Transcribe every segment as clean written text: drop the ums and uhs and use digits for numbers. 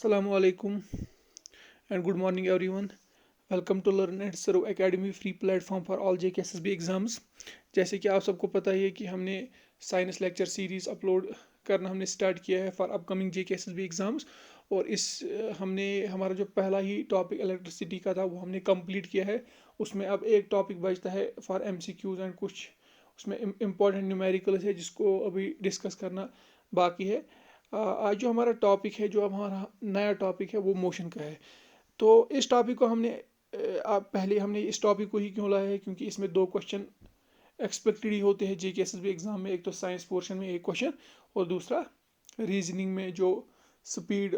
Assalamu alaikum and good morning everyone. Welcome to Learn and Serve Academy free platform for all JKSSB exams. जैसे कि आप सबको पता ही है कि हमने साइंस लेक्चर सीरीज अपलोड करना हमने स्टार्ट किया है फॉर अपकमिंग JKSSB एग्जाम्स। और हमने हमारा जो पहला ही टॉपिक इलेक्ट्रिसिटी का था वो हमने कंप्लीट किया है। उसमें अब एक टॉपिक बचता है फॉर MCQs एंड कुछ उसमें इम्पोर्टेंट न्यूमेरिकल्स है जिसको अभी डिस्कस करना बाकी है। आज जो हमारा टॉपिक है, जो अब हमारा नया टॉपिक है वो मोशन का है। तो इस टॉपिक को पहले हमने इस टॉपिक को ही क्यों लाया है, क्योंकि इसमें दो क्वेश्चन एक्सपेक्टेड ही होते हैं JKSSB एग्जाम में। एक तो साइंस पोर्शन में एक क्वेश्चन और दूसरा रीजनिंग में जो speed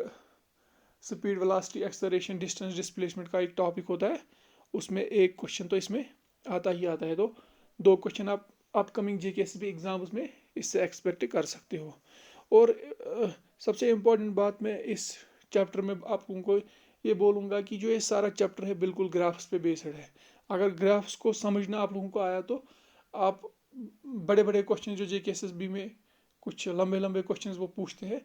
speed velocity acceleration distance displacement का एक टॉपिक होता है, उसमें एक क्वेश्चन तो इसमें आता ही आता है। तो दो क्वेश्चन आप अपकमिंग JKSSB एग्जाम्स में इससे एक्सपेक्ट कर सकते हो। और सबसे इम्पोर्टेंट बात मैं इस चैप्टर में आप लोगों को ये बोलूँगा कि जो ये सारा चैप्टर है बिल्कुल ग्राफ्स पे बेस्ड है। अगर ग्राफ्स को समझना आप लोगों को आया तो आप बड़े बड़े क्वेश्चन जो JKSSB में कुछ लंबे लंबे क्वेश्चन वो पूछते हैं,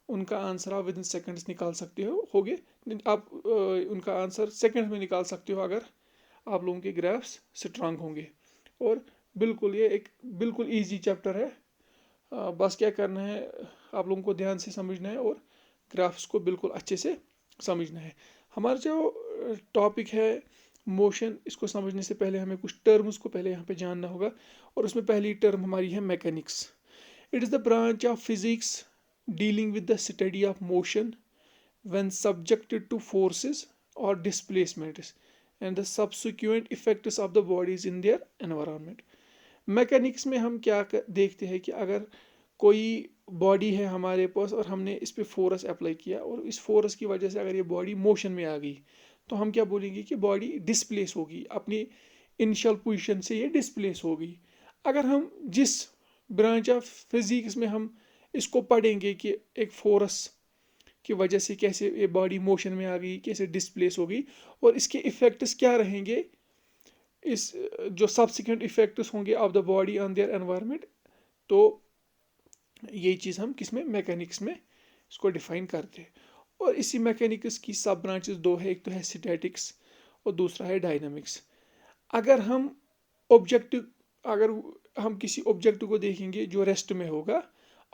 उनका आंसर आप विद इन सेकेंड्स निकाल सकते होगे। आप उनका आंसर सेकेंड्स में निकाल सकते हो अगर आप लोगों के ग्राफ्स स्ट्रांग होंगे। और बिल्कुल ये एक बिल्कुल ईजी चैप्टर है। बस क्या करना है, आप लोगों को ध्यान से समझना है और ग्राफ्स को बिल्कुल अच्छे से समझना है। हमारा जो टॉपिक है मोशन, इसको समझने से पहले हमें कुछ टर्म्स को पहले यहाँ पे जानना होगा। और उसमें पहली टर्म हमारी है mechanics. It is the branch of physics dealing with the study of motion when subjected to forces और displacements and the subsequent effects of the bodies in their environment. Mechanics में हम क्या देखते हैं कि अगर कोई बॉडी है हमारे पास और हमने इस पर फोर्स अप्लाई किया और इस फोर्स की वजह से अगर ये बॉडी मोशन में आ गई, तो हम क्या बोलेंगे कि बॉडी डिस्प्लेस होगी, अपनी इनिशियल पोजीशन से ये डिस्प्लेस होगी। अगर हम जिस ब्रांच ऑफ फिजिक्स में हम इसको पढ़ेंगे कि एक फोर्स की वजह से कैसे ये बॉडी मोशन में आ गई, कैसे डिस्प्लेस होगी और इसके इफेक्ट्स क्या रहेंगे, इस जो सब्सिक्वेंट इफेक्ट्स होंगे of the body on their environment, तो यही चीज़ हम किस में मैकेनिक्स में इसको डिफाइन करते हैं। और इसी मैकेनिक्स की सब ब्रांचेस दो है, एक तो है स्टैटिक्स और दूसरा है डायनामिक्स। अगर हम ऑब्जेक्ट अगर हम किसी ऑब्जेक्ट को देखेंगे जो रेस्ट में होगा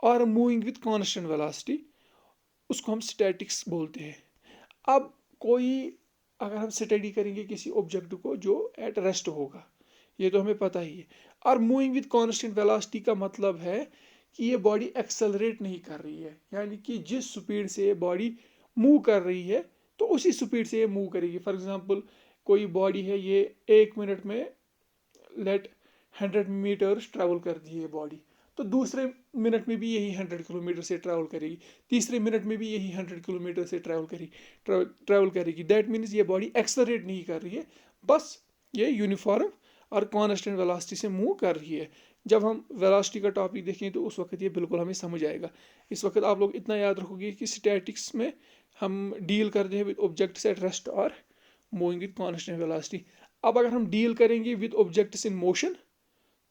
और मूविंग विद कांस्टेंट वेलोसिटी, उसको हम स्टैटिक्स बोलते हैं। अब कोई अगर हम स्टडी करेंगे किसी ऑब्जेक्ट को जो एट रेस्ट होगा, ये तो हमें पता ही है। और मूविंग विद कांस्टेंट वेलोसिटी का मतलब है कि ये बॉडी एक्सेलरेट नहीं कर रही है, यानी कि जिस स्पीड से ये बॉडी मूव कर रही है तो उसी स्पीड से ये मूव करेगी। फॉर एग्जांपल कोई बॉडी है, ये 1 मिनट में लेट 100 मीटर्स ट्रैवल करती है बॉडी, तो दूसरे मिनट में भी यही 100 किलोमीटर से ट्रैवल करेगी, तीसरे मिनट में भी यही 100 किलोमीटर से ट्रैवल करेगी। दैट मीन्स ये बॉडी एक्सलरेट नहीं कर रही है, बस ये यूनिफॉर्म और कॉन्स्टेंट वेलोसिटी से मूव कर रही है। जब हम वेलोसिटी का टॉपिक देखें तो उस वक्त ये बिल्कुल हमें समझ आएगा। इस वक्त आप लोग इतना याद रखोगे कि स्टैटिक्स में हम डील करते हैं विद ऑब्जेक्ट्स एट रेस्ट और मूविंग विद कॉन्स्टेंट वेलोसिटी। अब अगर हम डील करेंगे विद ऑब्जेक्ट्स इन मोशन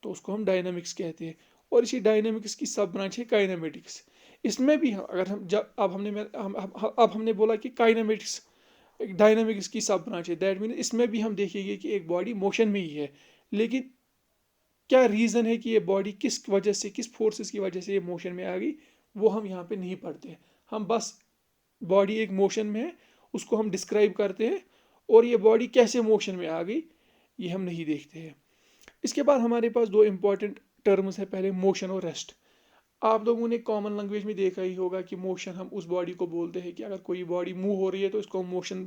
तो उसको हम डायनामिक्स कहते हैं। और इसी डायनामिक्स की सब ब्रांच है काइनेमेटिक्स। इसमें भी अगर हम जब अब हमने बोला कि काइनेमेटिक्स एक डायनामिक्स की सब ब्रांच है, दैट मीन इसमें भी हम देखेंगे कि एक बॉडी मोशन में ही है, लेकिन क्या रीज़न है कि ये बॉडी किस वजह से, किस फोर्सेस की वजह से ये मोशन में आ गई, वो हम यहाँ पे नहीं पढ़ते। हम बस बॉडी एक मोशन में है उसको हम डिस्क्राइब करते हैं, और ये बॉडी कैसे मोशन में आ गई ये हम नहीं देखते हैं। इसके बाद हमारे पास दो इंपॉर्टेंट टर्म्स है, पहले मोशन और रेस्ट। आप लोगों ने कॉमन लैंग्वेज में देखा ही होगा कि मोशन हम उस बॉडी को बोलते हैं कि अगर कोई बॉडी मूव हो रही है तो इसको हम मोशन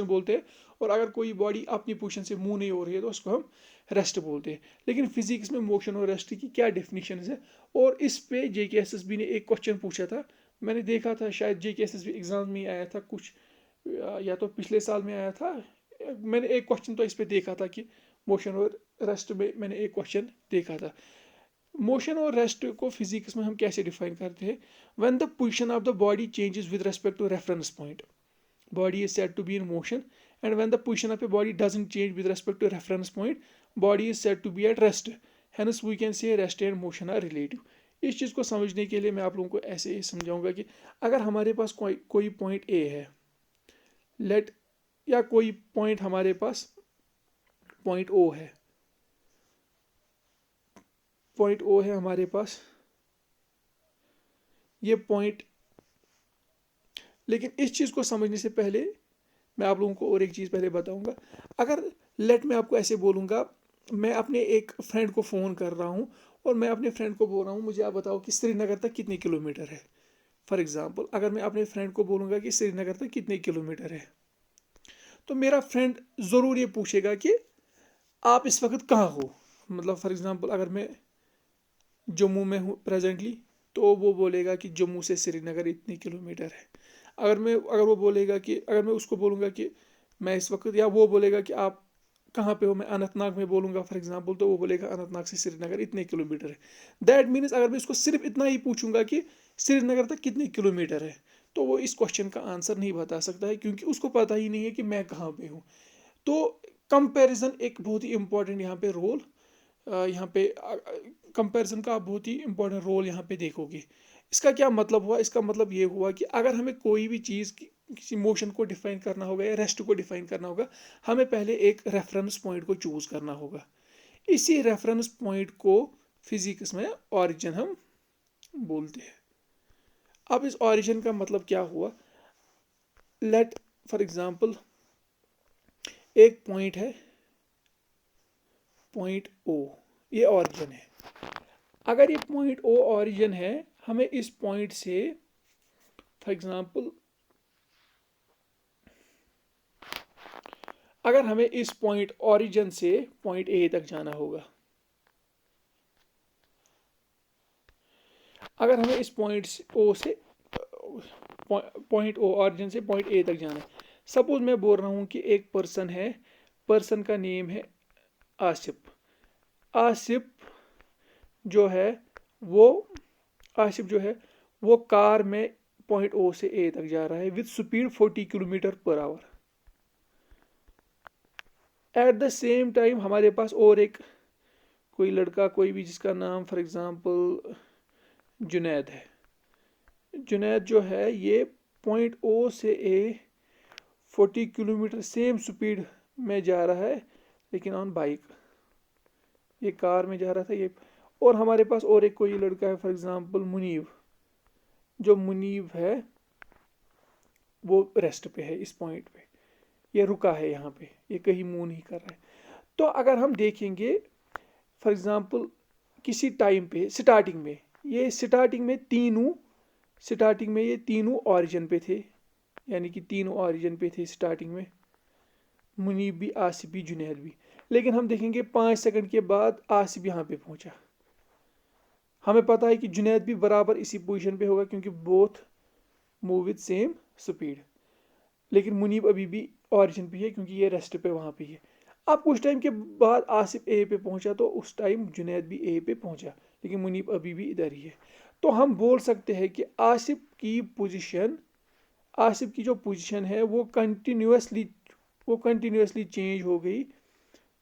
बोलते हैं, और अगर कोई बॉडी अपनी पोजीशन से मूव नहीं हो रही है तो उसको हम रेस्ट बोलते हैं। लेकिन फिजिक्स में मोशन और रेस्ट की क्या डेफिनेशन है, और इस पे JKSSB ने एक क्वेश्चन पूछा था। मैंने देखा था शायद JKSSB एग्जाम में आया था कुछ, या तो पिछले साल में आया था। मैंने एक क्वेश्चन तो इस पे देखा था कि मोशन और रेस्ट में मैंने एक क्वेश्चन देखा था। मोशन और रेस्ट को फिजिक्स में हम कैसे डिफाइन करते हैं, when the position of the body changes with respect to reference point, body is said to be in motion, and when the position of a body doesn't change with respect to reference point, body is said to be at rest. Hence we can say rest and motion are relative. इस चीज़ को समझने के लिए मैं आप लोगों को ऐसे ही समझाऊंगा कि अगर हमारे पास कोई पॉइंट ए है, लेट, या कोई पॉइंट हमारे पास पॉइंट ओ है, पॉइंट ओ है हमारे पास ये पॉइंट। लेकिन इस चीज़ को समझने से पहले मैं आप लोगों को और एक चीज़ पहले बताऊंगा। अगर लेट मैं आपको ऐसे बोलूँगा, मैं अपने एक फ्रेंड को फ़ोन कर रहा हूँ और मैं अपने फ्रेंड को बोल रहा हूँ मुझे आप बताओ कि श्रीनगर तक कितने किलोमीटर है। फॉर एग्ज़ाम्पल अगर मैं अपने फ्रेंड को बोलूँगा कि श्रीनगर तक कितने किलोमीटर है, तो मेरा फ्रेंड ज़रूर ये पूछेगा कि आप इस वक्त कहाँ हो। मतलब फॉर एग्ज़ाम्पल अगर मैं जम्मू में हूँ प्रेजेंटली, तो वो बोलेगा कि जम्मू से श्रीनगर इतने किलोमीटर है। अगर वो बोलेगा कि, अगर मैं उसको बोलूँगा कि मैं इस वक्त, या वो बोलेगा कि आप कहाँ पे हो, मैं अनंतनाग में बोलूँगा फॉर एग्जांपल, तो वो बोलेगा अनंतनाग से श्रीनगर इतने किलोमीटर है। दैट मीन्स अगर मैं उसको सिर्फ इतना ही पूछूंगा कि श्रीनगर तक कितने किलोमीटर है, तो वो इस क्वेश्चन का आंसर नहीं बता सकता है, क्योंकि उसको पता ही नहीं है कि मैं कहाँ पे हूँ। तो कंपैरिजन एक बहुत ही इंपॉर्टेंट यहाँ पे रोल, यहाँ पे कंपैरिजन का आप बहुत ही इंपॉर्टेंट रोल यहाँ पे देखोगे। इसका क्या मतलब हुआ? इसका मतलब ये हुआ कि अगर हमें कोई भी चीज़ किसी मोशन को डिफाइन करना होगा या रेस्ट को डिफाइन करना होगा, हमें पहले एक रेफरेंस पॉइंट को चूज करना होगा। इसी रेफरेंस पॉइंट को फिजिक्स में ऑरिजिन हम बोलते हैं। अब इस ऑरिजिन का मतलब क्या हुआ? लेट फॉर एग्जांपल एक पॉइंट है, पॉइंट ओ, ये ऑरिजिन है। अगर ये पॉइंट ओ ऑरिजिन है, हमें इस पॉइंट से फॉर एग्जांपल अगर हमें इस पॉइंट ऑरिजिन से पॉइंट ए तक जाना होगा, अगर हमें इस पॉइंट ओ से पॉइंट ओ ऑरिजिन से पॉइंट ए तक जाना है, सपोज मैं बोल रहा हूँ कि एक पर्सन है, पर्सन का नेम है आसिफ। आसिफ जो है वो आसिफ जो है वो कार में पॉइंट ओ से ए तक जा रहा है with speed 40 kilometre per hour. At the same time हमारे पास और एक कोई लड़का, कोई भी जिसका नाम फॉर एग्जांपल जुनैद है। जुनैद जो है ये पॉइंट ओ से ए 40 किलोमीटर सेम स्पीड में जा रहा है, लेकिन ऑन बाइक, ये कार में जा रहा था ये। और हमारे पास और एक कोई लड़का है फॉर एग्जांपल मुनीब। जो मुनीब है वो रेस्ट पे है, इस पॉइंट पे ये रुका है, यहाँ पे ये कहीं मूव नहीं कर रहा है। तो अगर हम देखेंगे फॉर एग्जांपल किसी टाइम पे स्टार्टिंग में, ये स्टार्टिंग में ये तीनों ऑरिजिन पे थे, यानी कि तीनों ऑरिजिन पे थे स्टार्टिंग में, मुनीब भी, आसिफ भी, जुनैद भी। लेकिन हम देखेंगे 5 सेकंड के बाद आसिफ यहाँ पे पहुंचा। हमें पता है कि जुनैद भी बराबर इसी पोजीशन पे होगा, क्योंकि both move with same speed. लेकिन मुनीब अभी भी ऑरिजिन पे है, क्योंकि ये रेस्ट पे वहाँ पे है। अब कुछ टाइम के बाद आसिफ ए पे पहुंचा, तो उस टाइम जुनैद भी ए पे पहुंचा, लेकिन मुनीब अभी भी इधर ही है। तो हम बोल सकते हैं कि आसिफ की जो पोजीशन है वो कंटिन्यूसली चेंज हो गई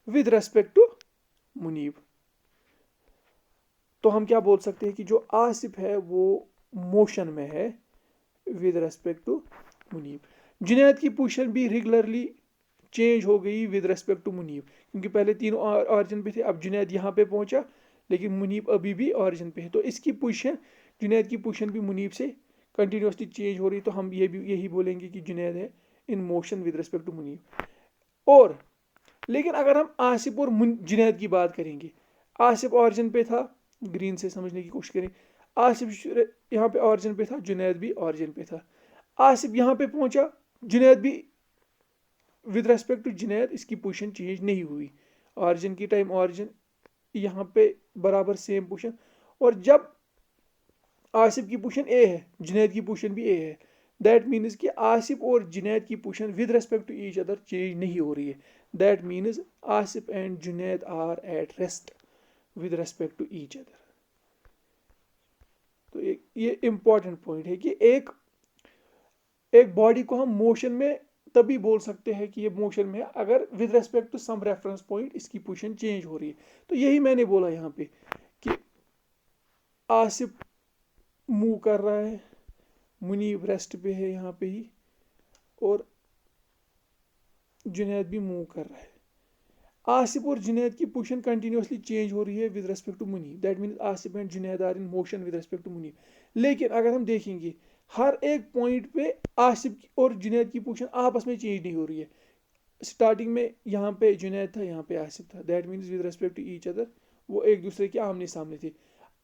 विद रेस्पेक्ट टू मुनीब। तो हम क्या बोल सकते हैं कि जो आसिफ है वो मोशन में है with respect to Munib. Junaid की पोजीशन भी रेगुलरली चेंज हो गई विद रेस्पेक्ट टू मुनीब, क्योंकि पहले तीनों ऑरिजिन पे थे, अब जुनैद यहाँ पे पहुंचा, लेकिन मुनीब अभी भी ऑरिजिन पे है। तो इसकी पोजीशन, जुनैद की पोजीशन भी मुनीब से कंटिन्यूसली चेंज हो रही, तो हम ये भी यही बोलेंगे कि जुनैद है in motion with respect to Munib. और लेकिन अगर हम आसिफ और जुनैद की बात करेंगे, आसिफ ऑरिजिन पे था, ग्रीन से समझने की कोशिश करें, आसिफ यहाँ पे ऑरिजिन पे था, जुनैद भी ऑरिजिन पे था। आसिफ यहाँ पे पहुंचा, जुनैद भी विद रेस्पेक्ट टू जुनैद इसकी पोजीशन चेंज नहीं हुई। ऑरिजिन की टाइम ऑरिजिन यहाँ पे बराबर सेम पोजीशन, और जब आसिफ की पोजीशन ए है, जुनैद की पोजीशन भी ए है, दैट मीन्स कि आसिफ और जुनैद की position with respect to each other change नहीं हो रही है। That means Asif and Junaid are at rest with respect to each other. तो ये इंपॉर्टेंट पॉइंट है कि एक बॉडी को हम मोशन में तभी बोल सकते हैं कि ये मोशन में है अगर with respect to some reference point इसकी पोजीशन चेंज हो रही है। तो यही मैंने बोला यहाँ पे कि आसिफ मूव कर रहा है, मुनीब रेस्ट पे है यहाँ पे ही, और जुनैद भी मूव कर रहा है। आसिफ और जुनैद की पोजीशन कंटिन्यूसली चेंज हो रही है with respect to Munib, that means Asif and Junaid are in motion with respect to Munib. लेकिन अगर हम देखेंगे हर एक पॉइंट पे आसिफ और जुनैद की पोजीशन आपस में चेंज नहीं हो रही है। स्टार्टिंग में यहाँ पे जुनैद था, यहाँ पे आसिफ था, that means with respect to each other वो एक दूसरे के आमने सामने थे।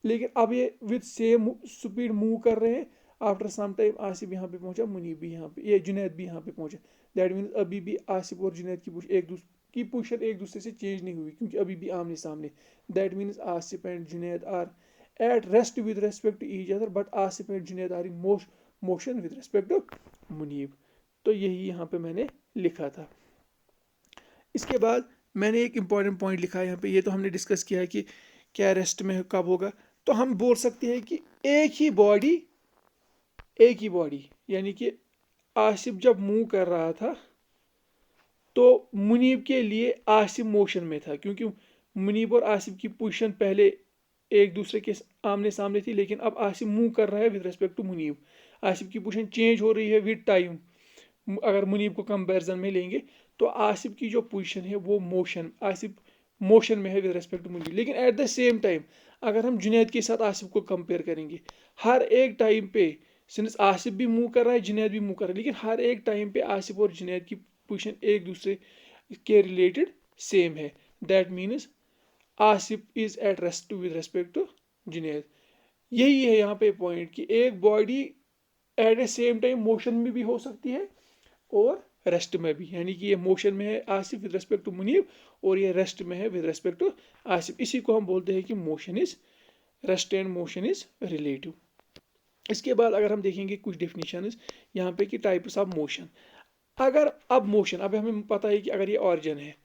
लेकिन अब ये विद सेम स्पीड मूव कर रहे हैं। आफ्टर सम टाइम आसिफ यहाँ पे पहुंचा, मुनीब भी यहाँ पे, ये जुनैद भी यहाँ पे पहुंचा। दैट मीन्स अभी भी आसिफ और जुनैद की पोजीशन एक दूसरे से चेंज नहीं हुई, क्योंकि अभी भी आमने सामने। That means Asif and Junaid are at rest with respect to each other, but Asif and Junaid are in motion with respect to Munib. तो यही यहाँ पे मैंने लिखा था। इसके बाद मैंने एक इंपॉर्टेंट पॉइंट लिखा है यहाँ पे, ये तो हमने डिस्कस किया है कि क्या रेस्ट में कब होगा। तो हम बोल सकते हैं कि एक ही बॉडी यानी कि आसिफ जब मूव कर रहा था तो मुनीब के लिए आसिफ मोशन में था, क्योंकि मुनीब और आसिफ की पोजीशन पहले एक दूसरे के आमने सामने थी, लेकिन अब आसिफ मूव कर रहा है with respect to Munib. Asif की पोजीशन चेंज हो रही है विद टाइम। अगर मुनीब को कंपैरिजन में लेंगे तो आसिफ की जो पोजीशन है वो आसिफ मोशन में है विद रेस्पेक्ट टू मुनीब। लेकिन एट द सेम टाइम अगर हम जुनैद के साथ आसिफ को कंपेयर करेंगे, हर एक टाइम पे सिंस आसिफ भी मूव कर रहा है, जुनैद भी मूव कर रहा है, लेकिन हर एक टाइम पे आसिफ और जुनैद की पोजीशन एक दूसरे के रिलेटेड सेम है। That means Asif is at rest with respect to Junaid. यही है यहाँ पे पॉइंट कि एक body at a same time motion में भी हो सकती है और रेस्ट में भी, यानी कि ये मोशन में है Asif with respect to Munib और ये रेस्ट में है विद रेस्पेक्ट टू आसिफ। इसी को हम बोलते हैं कि motion is rest and motion is relative. इसके बाद अगर हम देखेंगे कुछ डेफिनेशंस यहाँ पे कि टाइप्स ऑफ मोशन। अगर अब मोशन, अब हमें पता है कि अगर ये ऑरिजिन है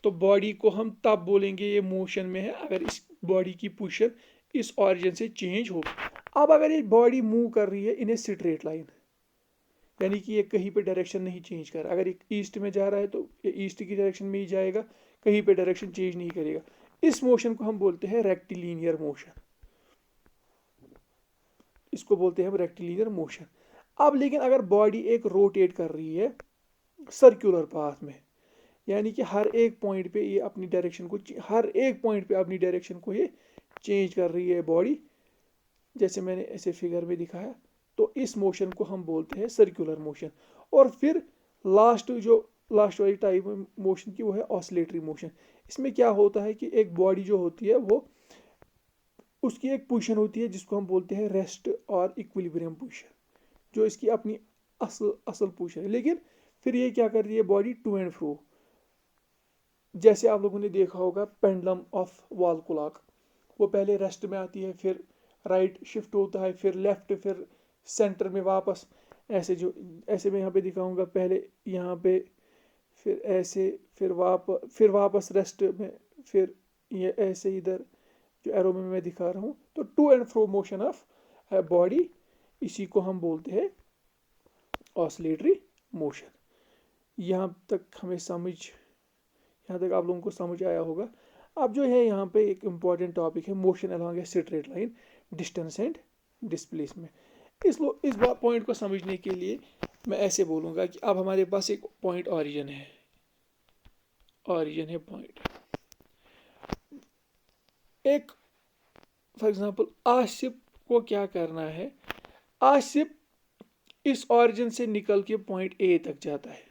तो बॉडी को हम तब बोलेंगे ये मोशन में है अगर इस बॉडी की पोजीशन इस ऑरिजिन से चेंज हो। अब अगर ये बॉडी मूव कर रही है इन ए स्ट्रेट लाइन, यानी कि ये कहीं पे डायरेक्शन नहीं चेंज कर रहा, अगर एक ईस्ट में जा रहा है तो ये ईस्ट की डायरेक्शन में ही जाएगा, कहीं पे डायरेक्शन चेंज नहीं करेगा, इस मोशन को हम बोलते हैं रेक्टिलिनियर मोशन। इसको बोलते हैं हम रेक्टिलिनियर मोशन। अब लेकिन अगर बॉडी एक रोटेट कर रही है सर्कुलर पाथ में, यानी कि हर एक पॉइंट पे ये अपनी डायरेक्शन को ये चेंज कर रही है बॉडी, जैसे मैंने ऐसे फिगर में दिखाया, तो इस मोशन को हम बोलते हैं सर्कुलर मोशन। और फिर लास्ट वाली टाइप मोशन की वो है ऑसिलेटरी मोशन। इसमें क्या होता है कि एक बॉडी जो होती है वो उसकी एक पोजीशन होती है जिसको हम बोलते हैं रेस्ट और इक्विलिब्रियम पोजीशन, जो इसकी अपनी असल पोजीशन है। लेकिन फिर ये क्या कर रही है बॉडी टू एंड फ्रो, जैसे आप लोगों ने देखा होगा पेंडुलम ऑफ वॉल क्लॉक, वो पहले रेस्ट में आती है, फिर राइट शिफ्ट होता है, फिर लेफ्ट, फिर सेंटर में वापस, ऐसे मैं यहाँ पे दिखाऊंगा, पहले यहाँ पे, फिर ऐसे, फिर वापस रेस्ट में, फिर ये ऐसे इधर जो एरो में मैं दिखा रहा हूँ। तो to and fro motion of body, इसी को हम बोलते हैं ऑसिलेटरी मोशन। यहाँ तक आप लोगों को समझ आया होगा। अब जो है यहाँ पे एक इम्पॉर्टेंट टॉपिक है motion along a straight line, distance and displacement. इस पॉइंट को समझने के लिए मैं ऐसे बोलूँगा कि अब हमारे पास एक पॉइंट ऑरिजिन है पॉइंट, एक फॉर एग्जांपल आसिफ को क्या करना है, आसिफ इस ऑरिजिन से निकल के पॉइंट ए तक जाता है,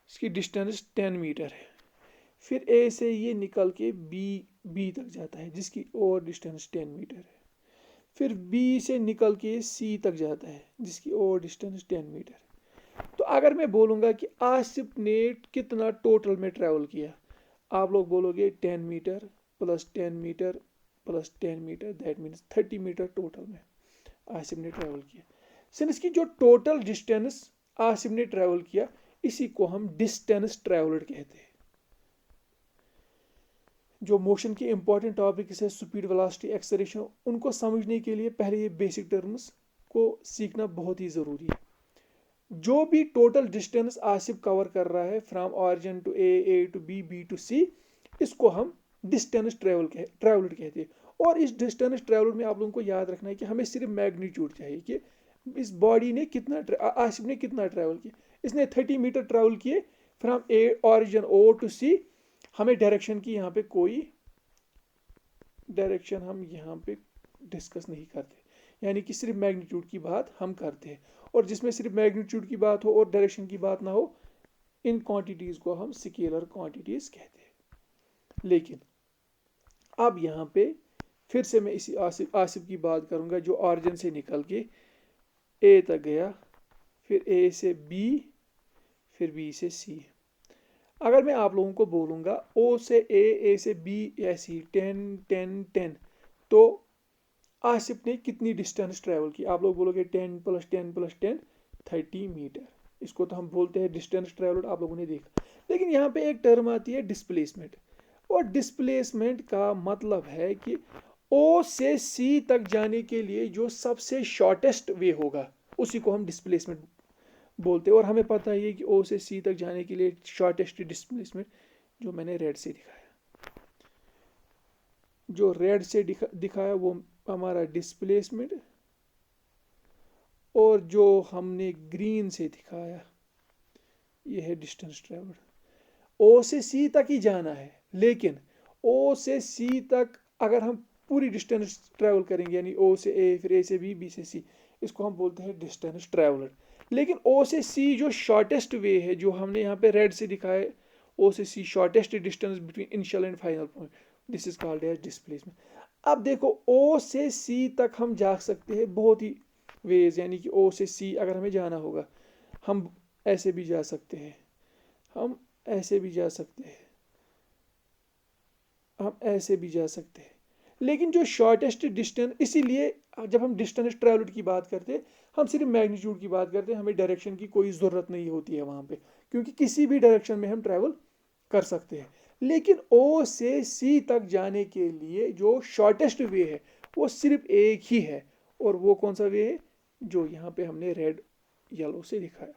इसकी डिस्टेंस 10 मीटर है। फिर ए से ये निकल के बी तक जाता है जिसकी और डिस्टेंस 10 मीटर है। फिर बी से निकल के सी तक जाता है जिसकी और डिस्टेंस 10 मीटर है। तो अगर मैं बोलूँगा कि आसिफ ने कितना टोटल में ट्रैवल किया, आप लोग बोलोगे 10 metre plus 10 metre plus 10 metre, that means 30 metre total में आसिफ ने ट्रैवल किया। सिंस की जो टोटल डिस्टेंस आसिफ ने ट्रैवल किया, इसी को हम डिस्टेंस ट्रैवल्ड कहते हैं। जो मोशन के इंपॉर्टेंट टॉपिक है स्पीड, वेलोसिटी, एक्सेलरेशन, उनको समझने के लिए पहले ये बेसिक टर्म्स को सीखना बहुत ही ज़रूरी है। जो भी टोटल डिस्टेंस आसिफ कवर कर रहा है from origin to A to B to C, इसको हम डिस्टेंस ट्रैवल्ड कहते हैं। और इस डिस्टेंस ट्रेवल्ड में आप लोगों को याद रखना है कि हमें सिर्फ मैग्नीट्यूड चाहिए कि इस बॉडी ने कितना आसिफ ने कितना ट्रैवल किया। इसने 30 मीटर ट्रैवल किए from A origin O to C. हमें डायरेक्शन की यहाँ पे कोई डायरेक्शन हम यहाँ पे डिस्कस नहीं करते, यानी कि सिर्फ मैग्नीट्यूड की बात हम करते हैं। और जिसमें सिर्फ मैग्नीट्यूड की बात हो और डायरेक्शन की बात ना हो, इन क्वांटिटीज को हम स्केलर क्वांटिटीज कहते हैं। लेकिन अब यहाँ पे फिर से मैं इसी आसिफ की बात करूँगा जो ऑरिजिन से निकल के ए तक गया, फिर ए से बी, फिर बी से सी। अगर मैं आप लोगों को बोलूँगा ओ से ए से बी या सी 10 10 10, तो आसिफ ने कितनी डिस्टेंस ट्रैवल की? आप लोग बोलोगे 10 + 10 + 10 30 मीटर। इसको तो हम बोलते हैं डिस्टेंस ट्रैवल्ड, आप लोगों ने देखा। लेकिन यहाँ पे एक टर्म आती है डिस्प्लेसमेंट, और डिस्प्लेसमेंट का मतलब है कि ओ से सी तक जाने के लिए जो सबसे शॉर्टेस्ट वे होगा उसी को हम डिस्प्लेसमेंट बोलते हैं। और हमें पता ही है कि ओ से सी तक जाने के लिए शॉर्टेस्ट डिस्प्लेसमेंट जो मैंने रेड से दिखाया, जो रेड से दिखाया वो हमारा डिस्प्लेसमेंट, और जो हमने ग्रीन से दिखाया ये है डिस्टेंस ट्रेवल्ड। ओ से सी तक ही जाना है, लेकिन ओ से सी तक अगर हम पूरी डिस्टेंस ट्रैवल करेंगे, यानी ओ से ए, फिर ए से बी, बी से सी, इसको हम बोलते हैं डिस्टेंस ट्रैवल्ड। लेकिन ओ से सी जो शॉर्टेस्ट वे है, जो हमने यहाँ पे रेड से दिखाया, ओ से C shortest distance between initial and final point, this is called as displacement. अब देखो ओ से सी तक हम जा सकते हैं बहुत ही वेज, यानी कि ओ से सी अगर हमें जाना होगा, हम ऐसे भी जा सकते हैं, हम ऐसे भी जा सकते हैं, हम ऐसे भी जा सकते हैं। लेकिन जो शॉर्टेस्ट डिस्टेंस, इसीलिए जब हम डिस्टेंस ट्रैवल्ड की बात करते हैं हम सिर्फ मैग्नीट्यूड की बात करते हैं, हमें डायरेक्शन की कोई ज़रूरत नहीं होती है वहाँ पे, क्योंकि किसी भी डायरेक्शन में हम ट्रैवल कर सकते हैं। लेकिन ओ से सी तक जाने के लिए जो शॉर्टेस्ट वे है वो सिर्फ एक ही है, और वो कौन सा वे है? जो यहाँ पे हमने रेड येलो से दिखाया,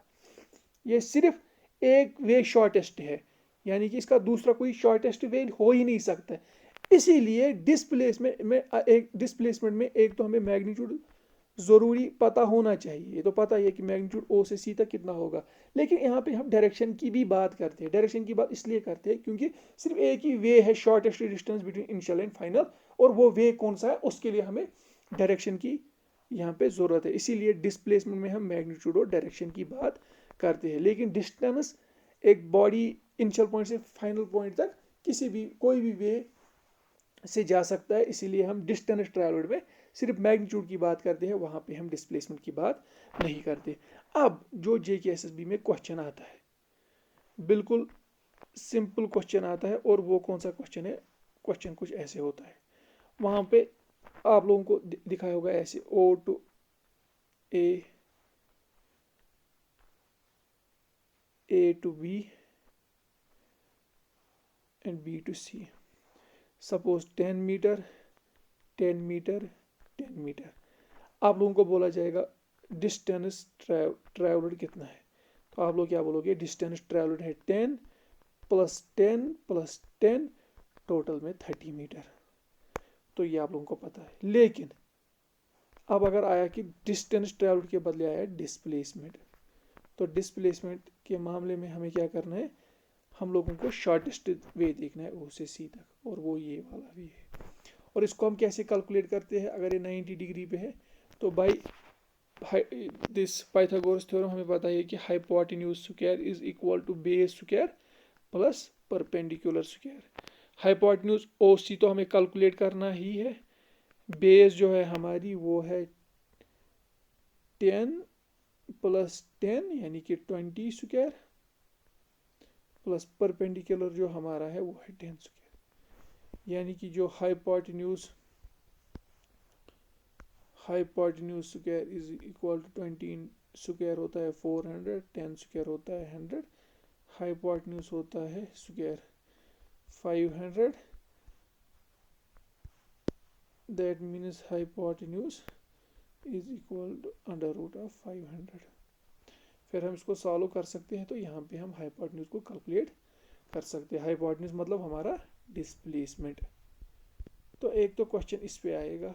ये सिर्फ एक वे शॉर्टेस्ट है, यानी कि इसका दूसरा कोई शॉर्टेस्ट वे हो ही नहीं सकता। इसीलिए डिस्प्लेसमेंट में एक तो हमें मैग्नीट्यूड ज़रूरी पता होना चाहिए, ये तो पता ही है कि मैग्नीट्यूड ओ से सी तक कितना होगा। लेकिन यहाँ पे हम डायरेक्शन की भी बात करते हैं। डायरेक्शन की बात इसलिए करते हैं क्योंकि सिर्फ एक ही वे है shortest distance between initial and final, और वो वे कौन सा है उसके लिए हमें डायरेक्शन की यहाँ पे ज़रूरत है। इसीलिए डिस्प्लेसमेंट में हम मैग्नीट्यूड और डायरेक्शन की बात करते हैं। लेकिन डिस्टेंस एक बॉडी इनिशियल पॉइंट से फाइनल पॉइंट तक किसी भी कोई भी वे से जा सकता है, इसीलिए हम डिस्टेंस ट्रैवल्ड में सिर्फ मैग्नीट्यूड की बात करते हैं, वहाँ पे हम डिस्प्लेसमेंट की बात नहीं करते। अब जो JKSSB में क्वेश्चन आता है, बिल्कुल सिंपल क्वेश्चन आता है, और वो कौन सा क्वेश्चन है? क्वेश्चन कुछ ऐसे होता है, वहाँ पे आप लोगों को दिखाया होगा ऐसे O to A, A to B and B to C। Suppose 10 metre 10 metre 10 metre, आप लोगों को बोला जाएगा डिस्टेंस ट्रैवल्ड कितना है, तो आप लोग क्या बोलोगे? डिस्टेंस ट्रैवल्ड है 10 + 10 + 10, टोटल में 30 मीटर। तो ये आप लोगों को पता है। लेकिन अब अगर आया कि डिस्टेंस ट्रैवल्ड के बदले आया डिस्प्लेसमेंट, तो डिस्प्लेसमेंट के मामले में हमें क्या करना है? हम लोगों को शॉर्टेस्ट वे देखना है ओ से सी तक, और वो ये वाला वे है। और इसको हम कैसे कैलकुलेट करते हैं? अगर ये 90 डिग्री पे है तो बाई दिस पाइथागोरस थ्योरम हमें पता है कि hypotenuse square is equal to base square plus perpendicular square. Hypotenuse OC तो हमें कैलकुलेट करना ही है, बेस जो है हमारी वो है 10 + 10 यानी कि 20 स्क्वायर, प्लस परपेंडिकुलर जो हमारा है वो है 10 स्क्वायर, यानी कि जो hypotenuse square is equal to 20 square होता है 400, 10 स्क्वायर होता है 100, हाइपोटेन्यूज होता है square 500, that means hypotenuse is equal to √500। फिर हम इसको सॉल्व कर सकते हैं, तो यहाँ पे हम हाइपोटेन्यूज को कैलकुलेट कर सकते हैं। हाइपोटेन्यूज मतलब हमारा डिस्प्लेसमेंट। तो एक तो क्वेश्चन इस पे आएगा,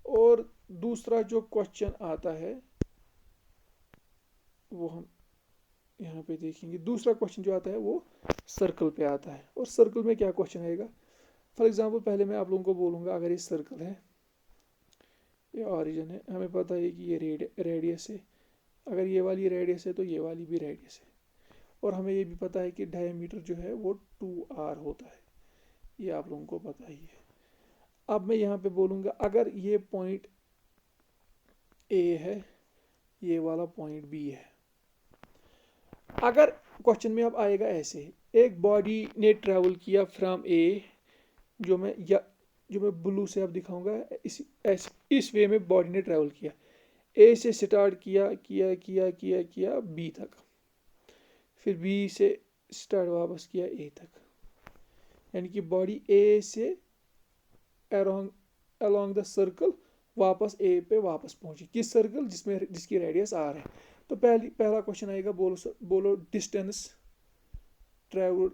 और दूसरा जो क्वेश्चन आता है वो हम यहाँ पे देखेंगे। दूसरा क्वेश्चन जो आता है वो सर्कल पे आता है। और सर्कल में क्या क्वेश्चन आएगा, फॉर एग्जांपल पहले मैं आप लोगों को बोलूँगा, अगर ये सर्कल है, ये ऑरिजिन है, हमें पता है कि ये रेडियस है, अगर ये वाली रेडियस है तो ये वाली भी रेडियस है, और हमें ये भी पता है कि डायमीटर जो है वो 2r होता है, ये आप लोगों को पता ही है। अब मैं यहाँ पे बोलूँगा अगर ये पॉइंट A है, ये वाला पॉइंट B है, अगर क्वेश्चन में अब आएगा ऐसे, एक बॉडी ने ट्रैवल किया फ्रॉम A, जो मैं ब्लू से अब दिखाऊंगा, इस वे में बॉडी ने ट्रैवल किया, A से स्टार्ट किया किया किया किया किया B तक, फिर B से स्टार्ट वापस किया A तक, यानी कि बॉडी A से अलोंग द सर्कल वापस A पे वापस पहुंची। किस सर्कल, जिसकी रेडियस R है। तो पहला क्वेश्चन आएगा, बोलो डिस्टेंस ट्रैवल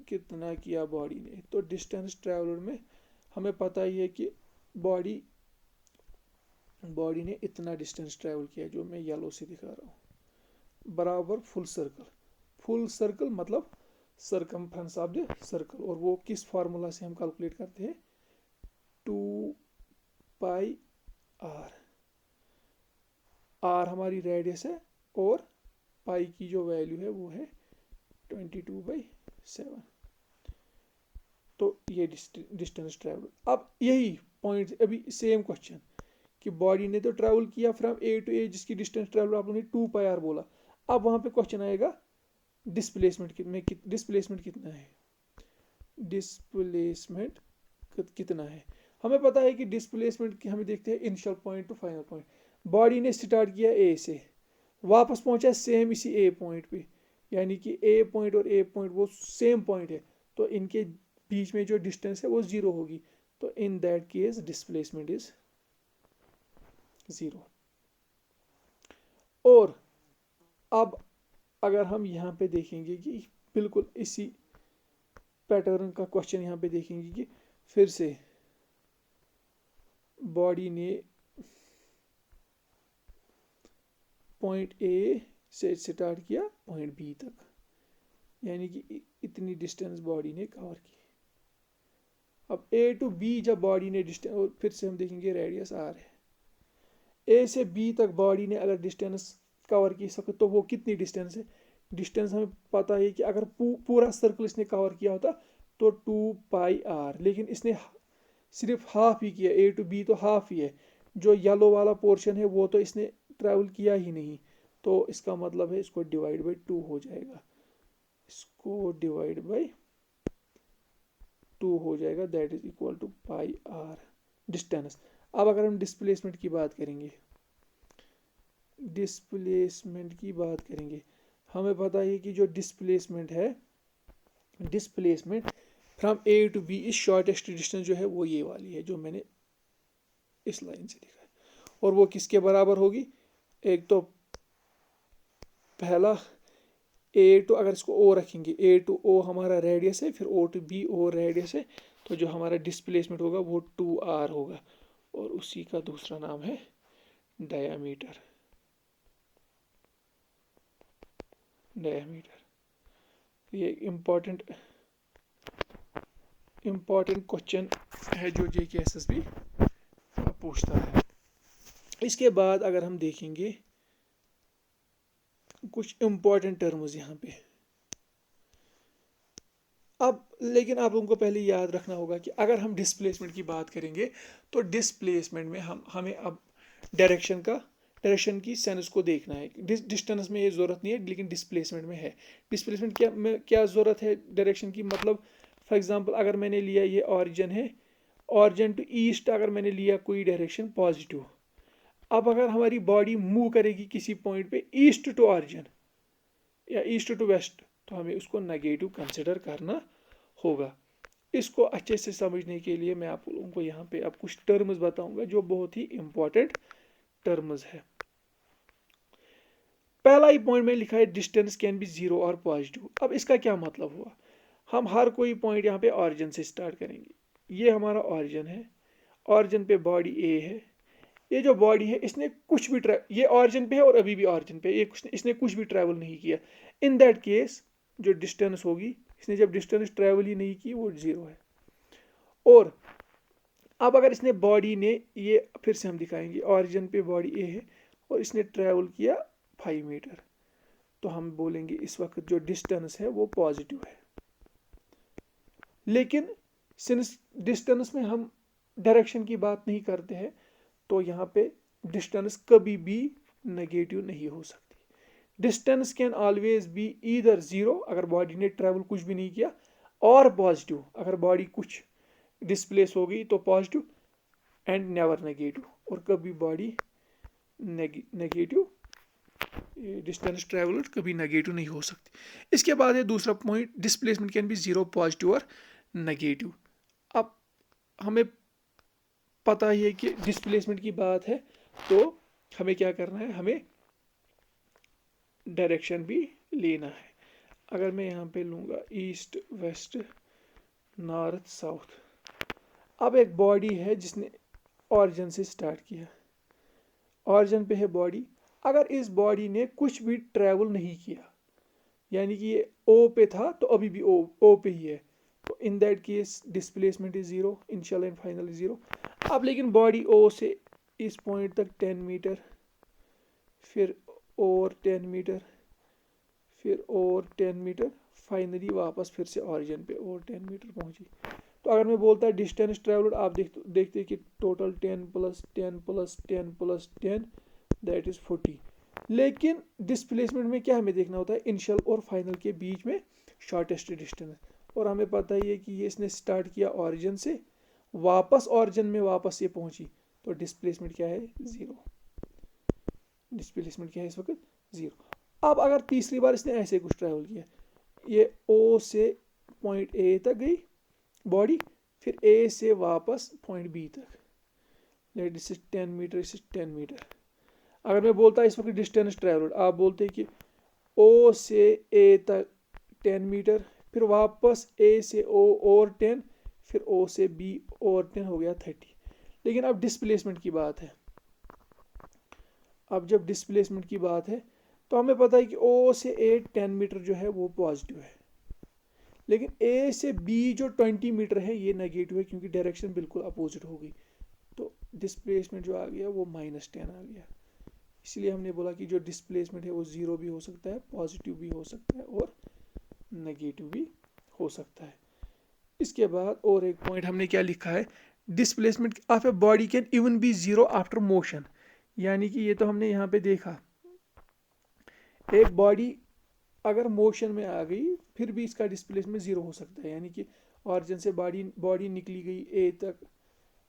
कितना किया बॉडी ने। तो डिस्टेंस ट्रैवलर में हमें पता ही है कि बॉडी ने इतना डिस्टेंस ट्रैवल किया, जो मैं येलो से दिखा रहा हूँ, बराबर फुल सर्कल मतलब सरकमफ्रेंस ऑफ द सर्कल। और वो किस फार्मूला से हम कैलकुलेट करते हैं, 2πr, r हमारी रेडियस है और पाई की जो वैल्यू है वो है 22/7। तो ये डिस्टेंस ट्रैवल। अब यही पॉइंट, अभी सेम क्वेश्चन कि बॉडी ने तो ट्रैवल किया फ्रॉम A टू A, जिसकी डिस्टेंस ट्रैवल आप लोगों ने 2πr बोला। अब वहां पे क्वेश्चन आएगा डिस्प्लेसमेंट कितना है, डिस्प्लेसमेंट कितना है। हमें पता है कि डिस्प्लेसमेंट की हमें देखते हैं initial point two final point. Body ने स्टार्ट किया A से, वापस पहुंचा सेम इसी A पॉइंट पे, यानी कि A पॉइंट और A पॉइंट वो सेम पॉइंट है, तो इनके बीच में जो डिस्टेंस है वो 0 होगी। तो in that case displacement is 0। और अब अगर हम यहाँ पे देखेंगे कि बिल्कुल इसी पैटर्न का क्वेश्चन यहाँ पे देखेंगे कि फिर से बॉडी ने पॉइंट A से स्टार्ट किया पॉइंट B तक, यानी कि इतनी डिस्टेंस बॉडी ने कवर की। अब A टू B जब बॉडी ने डिस्टेंस, और फिर से हम देखेंगे रेडियस R है, A से B तक बॉडी ने अगर डिस्टेंस कवर की सके तो वो कितनी डिस्टेंस है। डिस्टेंस हमें पता है कि अगर पूरा सर्कल इसने कवर किया होता तो 2πr, लेकिन इसने सिर्फ हाफ ही किया, A टू B तो हाफ ही है, जो येलो वाला पोर्शन है वो तो इसने ट्रैवल किया ही नहीं। तो इसका मतलब है इसको डिवाइड बाई 2 हो जाएगा, इसको डिवाइड बाई 2 हो जाएगा, that is equal to πr distance. अब अगर हम डिस्प्लेसमेंट की बात करेंगे, हमें पता है कि जो डिस्प्लेसमेंट है, displacement from A to B is shortest distance जो है वो ये वाली है, जो मैंने इस लाइन से लिखा है। और वो किसके बराबर होगी, एक तो पहला A टू, अगर इसको O रखेंगे, A टू O हमारा रेडियस है, फिर O to B O radius है, तो जो हमारा डिस्प्लेसमेंट होगा वो 2r होगा, और उसी का दूसरा नाम है डायामीटर। ये इम्पोर्टेंट क्वेश्चन है जो JKSSB पूछता है। इसके बाद अगर हम देखेंगे कुछ इम्पोर्टेंट टर्म्स यहाँ पे, अब लेकिन आप लोगों को पहले याद रखना होगा कि अगर हम डिस्प्लेसमेंट की बात करेंगे तो डिस्प्लेसमेंट में हमें अब डायरेक्शन की सेंस को देखना है। डिस्टेंस में ये ज़रूरत नहीं है, लेकिन डिस्प्लेसमेंट में है। डिस्प्लेसमेंट क्या ज़रूरत है डायरेक्शन की, मतलब फॉर एग्जांपल अगर मैंने लिया ये ऑरिजिन है, ऑरिजिन टू ईस्ट अगर मैंने लिया कोई डायरेक्शन पॉजिटिव, अब अगर हमारी बॉडी मूव करेगी किसी पॉइंट पे ईस्ट टू ऑरिजिन या ईस्ट टू वेस्ट, तो हमें उसको नेगेटिव कंसिडर करना होगा। इसको अच्छे से समझने के लिए मैं आप लोगों को यहाँ पे अब कुछ टर्म्स बताऊंगा जो बहुत ही इंपॉर्टेंट टर्म्स है। पहला ही पॉइंट में लिखा है डिस्टेंस कैन बी 0 और पॉजिटिव। अब इसका क्या मतलब हुआ, हम हर कोई पॉइंट यहाँ पे ऑरिजिन से स्टार्ट करेंगे, ये हमारा ऑरिजिन है, ऑरिजिन पे बॉडी ए है, ये जो बॉडी है इसने कुछ भी ये ऑरिजिन पे है और अभी भी ऑरिजिन पे, ये इसने कुछ भी ट्रैवल नहीं किया। इन दैट केस जो डिस्टेंस होगी, इसने जब डिस्टेंस ट्रैवल ही नहीं की, वो 0 है। और अब अगर इसने बॉडी ने, ये फिर से हम दिखाएंगे, ऑरिजिन पे बॉडी ए है और इसने ट्रैवल किया 5 मीटर, तो हम बोलेंगे इस वक्त जो डिस्टेंस है वो पॉजिटिव है। लेकिन सिंस डिस्टेंस में हम डायरेक्शन की बात नहीं करते हैं, तो यहाँ पे डिस्टेंस कभी भी नेगेटिव नहीं हो सकती। Distance can always be either 0 अगर बॉडी ने ट्रैवल कुछ भी नहीं किया, और पॉजिटिव अगर बॉडी कुछ डिस्प्लेस हो गई तो पॉजिटिव, एंड नेवर नेगेटिव, और कभी बॉडी नेगेटिव डिस्टेंस ट्रैवलर कभी नेगेटिव नहीं हो सकती। इसके बाद है दूसरा point, displacement can be 0 positive और नेगेटिव। अब हमें पता ही है कि डिस्प्लेसमेंट की बात है तो हमें क्या करना है, हमें डायरेक्शन भी लेना है। अगर मैं यहाँ पे लूँगा ईस्ट वेस्ट नॉर्थ साउथ, अब एक बॉडी है जिसने ऑरिजिन से स्टार्ट किया, ऑरिजिन पे है बॉडी, अगर इस बॉडी ने कुछ भी ट्रैवल नहीं किया, यानी कि ये ओ पे था तो अभी भी ओ पे ही है, तो in that case displacement is 0, initial and final 0। अब लेकिन बॉडी ओ से इस पॉइंट तक 10 मीटर, फिर और 10 मीटर, फिर और 10 मीटर, फाइनली वापस फिर से ऑरिजिन पे और 10 मीटर पहुंची। तो अगर मैं बोलता डिस्टेंस ट्रैवल्ड, आप देखते कि टोटल 10 + 10 + 10 + 10 दैट इज 40। लेकिन डिस्प्लेसमेंट में क्या हमें देखना होता है, इनिशियल और फाइनल के बीच में शॉर्टेस्ट डिस्टेंस, और हमें पता ही है कि ये इसने स्टार्ट किया ऑरिजिन से, वापस ऑरिजिन में वापस ये पहुंची, तो डिस्प्लेसमेंट क्या है, 0। डिस्प्लेसमेंट क्या है इस वक्त, 0। अब अगर तीसरी बार इसने ऐसे कुछ ट्रैवल किया, ये ओ से पॉइंट ए तक गई बॉडी, फिर ए से वापस पॉइंट बी तक, लेट दिस इज 10 मीटर, इस 10 मीटर। अगर मैं बोलता इस वक्त डिस्टेंस ट्रैवल्ड, आप बोलते कि ओ से ए तक 10 मीटर, फिर वापस ए से ओ और 10, फिर ओ से बी और 10, हो गया 30। लेकिन अब डिस्प्लेसमेंट की बात है, अब जब डिस्प्लेसमेंट की बात है तो हमें पता है कि ओ से ए 10 मीटर जो है वो पॉजिटिव है, लेकिन ए से बी जो 20 मीटर है ये नेगेटिव है, क्योंकि डायरेक्शन बिल्कुल अपोजिट हो गई, तो डिस्प्लेसमेंट जो आ गया वो -10 आ गया। इसलिए हमने बोला कि जो डिस्प्लेसमेंट है वो 0 भी हो सकता है, पॉजिटिव भी हो सकता है और नेगेटिव भी हो सकता है। इसके बाद और एक पॉइंट हमने क्या लिखा है, displacement of a body can even be 0 after motion, यानी कि ये तो हमने यहाँ पे देखा, एक बॉडी अगर मोशन में आ गई फिर भी इसका डिस्प्लेसमेंट 0 हो सकता है, यानी कि ऑरिजिन से बॉडी निकली गई ए तक,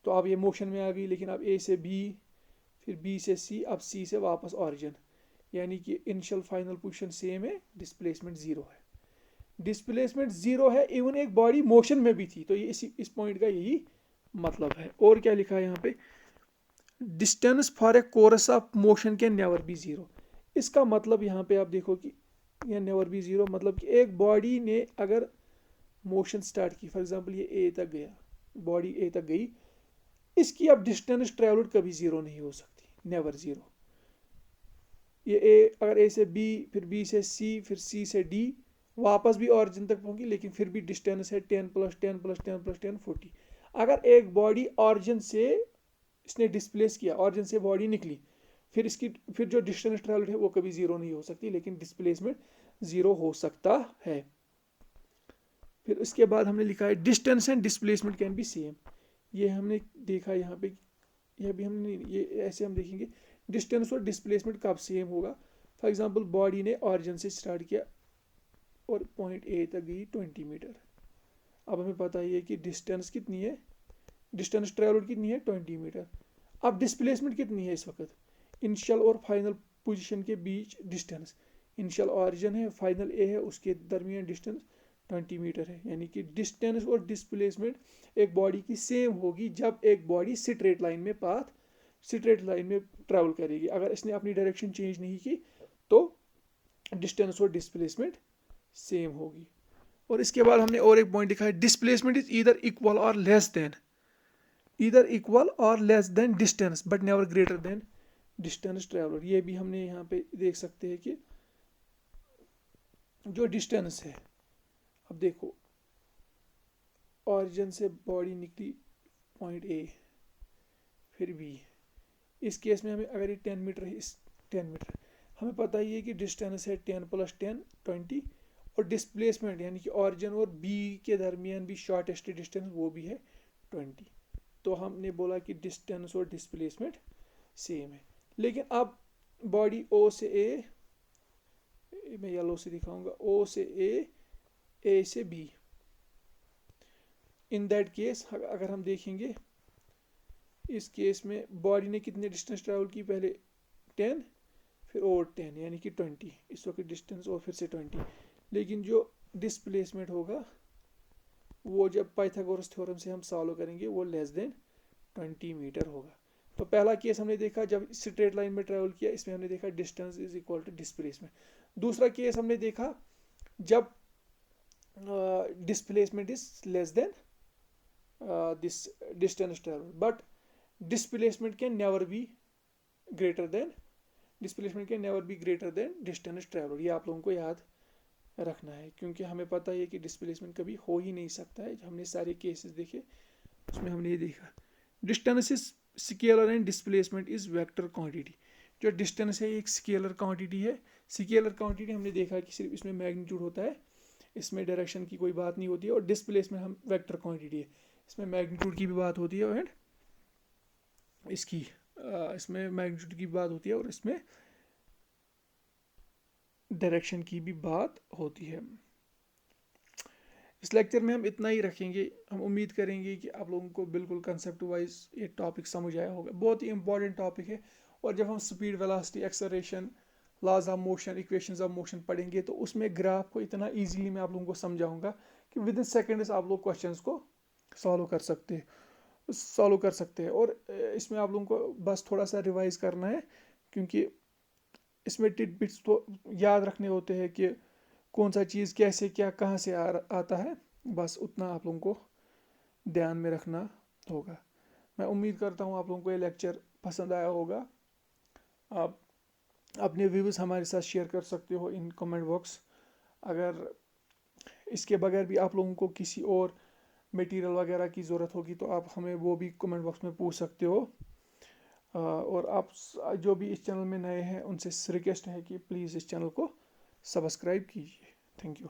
तो अब ये मोशन में आ गई, लेकिन अब ए से बी, फिर बी से सी, अब सी से वापस ऑरिजिन, यानी कि इनिशियल फाइनल पोजीशन सेम है, डिस्प्लेसमेंट 0 है। डिस्प्लेसमेंट 0 है इवन एक बॉडी मोशन में भी थी, तो ये इस पॉइंट का यही मतलब है। और क्या लिखा है यहाँ पे, distance for a course of motion can never be 0। इसका मतलब यहाँ पे आप देखो कि यह नेवर बी 0, मतलब कि एक बॉडी ने अगर मोशन स्टार्ट की, फॉर एग्जांपल ये ए तक गया, बॉडी ए तक गई, इसकी अब डिस्टेंस ट्रेवल्ड कभी 0 नहीं हो सकती, नेवर 0। ये ए अगर ए से बी, फिर बी से सी, फिर सी से डी, वापस भी ऑरिजिन तक पहुंची, लेकिन फिर भी डिस्टेंस है 10 + 10 + 10 + 10 40। अगर एक बॉडी ऑरिजिन से इसने डिस्प्लेस किया, ऑरिजिन से बॉडी निकली, फिर जो डिस्टेंस ट्रैवल्ड है वो कभी 0 नहीं हो सकती, लेकिन डिस्प्लेसमेंट 0 हो सकता है। फिर उसके बाद हमने लिखा है distance and displacement can be same, ये हमने देखा यहाँ पे, यह भी हमने, ये ऐसे हम देखेंगे डिस्टेंस और डिस्प्लेसमेंट कब सेम होगा। फॉर एग्जांपल बॉडी ने ऑरिजिन से स्टार्ट किया और पॉइंट ए तक गई 20 मीटर, अब हमें पता ही है कि डिस्टेंस कितनी है, डिस्टेंस ट्रैवल्ड कितनी है, 20 मीटर। अब डिस्प्लेसमेंट कितनी है इस वक्त, इनिशियल और फाइनल पोजीशन के बीच डिस्टेंस, इनिशियल ऑरिजिन है, फाइनल ए है, उसके दरमियान डिस्टेंस 20 मीटर है, यानी कि डिस्टेंस और डिस्प्लेसमेंट एक बॉडी की सेम होगी जब एक बॉडी स्ट्रेट लाइन में स्ट्रेट लाइन में ट्रैवल करेगी। अगर इसने अपनी डायरेक्शन चेंज नहीं की तो डिस्टेंस और डिस्प्लेसमेंट सेम होगी। और इसके बाद हमने और एक पॉइंट लिखा है, डिस्प्लेसमेंट इज ईदर इक्वल और less than distance but never greater than distance traveller. ये भी हमने यहाँ पे देख सकते हैं कि जो डिस्टेंस है, अब देखो ऑरिजिन से बॉडी निकली पॉइंट ए, फिर बी, इस केस में हमें अगर ये 10 मीटर है, इस 10 मीटर हमें पता ही है कि डिस्टेंस है 10 + 10 20, और डिस्प्लेसमेंट यानी कि ऑरिजिन और बी के दरमियान भी शॉर्टेस्ट डिस्टेंस वो भी है 20। तो हमने बोला कि डिस्टेंस और डिस्प्लेसमेंट सेम है। लेकिन अब बॉडी ओ से ए, मैं येलो से दिखाऊंगा, ओ से ए से बी, इन दैट केस अगर हम देखेंगे इस केस में बॉडी ने कितने डिस्टेंस ट्रैवल की, पहले 10 फिर और 10 यानी कि 20, इस वक्त डिस्टेंस और फिर से 20। लेकिन जो डिस्प्लेसमेंट होगा वो जब पाइथागोरस थ्योरम से हम सॉल्व करेंगे वो लेस देन 20 मीटर होगा। तो पहला केस हमने देखा जब स्ट्रेट लाइन में ट्रैवल किया, इसमें हमने देखा distance is equal to displacement. दूसरा केस हमने देखा जब displacement is less than this distance travel but displacement can never be greater than distance traveled। ये आप लोगों को याद रखना है, क्योंकि हमें पता है कि डिस्प्लेसमेंट कभी हो ही नहीं सकता है। हमने सारे केसेस देखे, उसमें हमने ये देखा distance is scalar and displacement is vector quantity. जो डिस्टेंस है एक स्केलर क्वांटिटी है। स्केलर क्वांटिटी हमने देखा कि सिर्फ इसमें मैग्नीट्यूड होता है, इसमें डायरेक्शन की कोई बात नहीं होती है, और डिस्प्लेसमेंट हम वेक्टर क्वांटिटी है, इसमें मैग्नीट्यूड की भी बात होती है एंड इसमें मैग्नीट्यूड की बात होती है और इसमें डायरेक्शन की भी बात होती है। इस लेक्चर में हम इतना ही रखेंगे। हम उम्मीद करेंगे कि आप लोगों को बिल्कुल कंसेप्ट वाइज ये टॉपिक समझ आया होगा। बहुत ही इंपॉर्टेंट टॉपिक है, और जब हम speed, velocity, acceleration, laws of motion, equations of motion पढ़ेंगे तो उसमें ग्राफ को इतना ईजिली मैं आप लोगों को समझाऊंगा कि विद इन सेकेंड्स आप लोग क्वेश्चंस को सॉल्व कर सकते हैं। और इसमें आप लोगों को बस थोड़ा सा रिवाइज करना है, क्योंकि इसमें टिडबिट्स तो याद रखने होते हैं कि कौन सा चीज़ कैसे क्या कहाँ से आता है, बस उतना आप लोगों को ध्यान में रखना होगा। मैं उम्मीद करता हूँ आप लोगों को ये लेक्चर पसंद आया होगा। आप अपने व्यूज़ हमारे साथ शेयर कर सकते हो इन कमेंट बॉक्स। अगर इसके बगैर भी आप लोगों को किसी और मटेरियल वगैरह की ज़रूरत होगी तो आप हमें वो भी कमेंट बॉक्स में पूछ सकते हो। और आप जो भी इस चैनल में नए हैं उनसे रिक्वेस्ट है कि प्लीज़ इस चैनल को सब्सक्राइब कीजिए। Thank you.